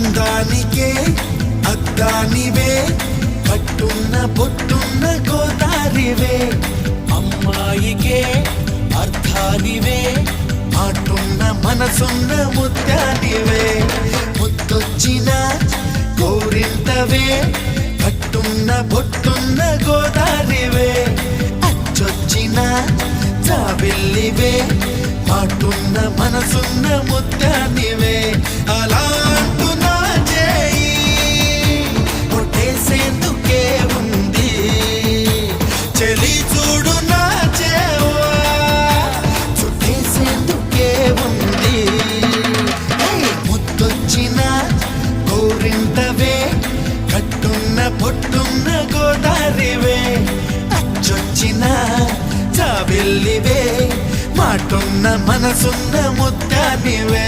అందానికే అద్దానివే కట్టున్న బొట్టున్న గోదారివే అమ్మాయికే అర్థానివే మాటున్న మనసున్న ముత్యానివే ముద్దొచ్చిన గోరింటవే కట్టున్న బొట్టున్న గోదారివే అచ్చొచ్చిన జాబిల్లివే మాటున్న మనసున్న ముత్యానివే అలా అంటున్నా చేయి కొట్టేసేందుకే ఉంది చెలి చూడు నా చేవా చుట్టేసేందుకే ఉంది ముద్దొచ్చిన గోరింటవే కట్టున్న పొట్టున్న గోదారివే అచ్చొచ్చిన జాబిల్లివే మాటున్న మనసున్న ముత్యానివే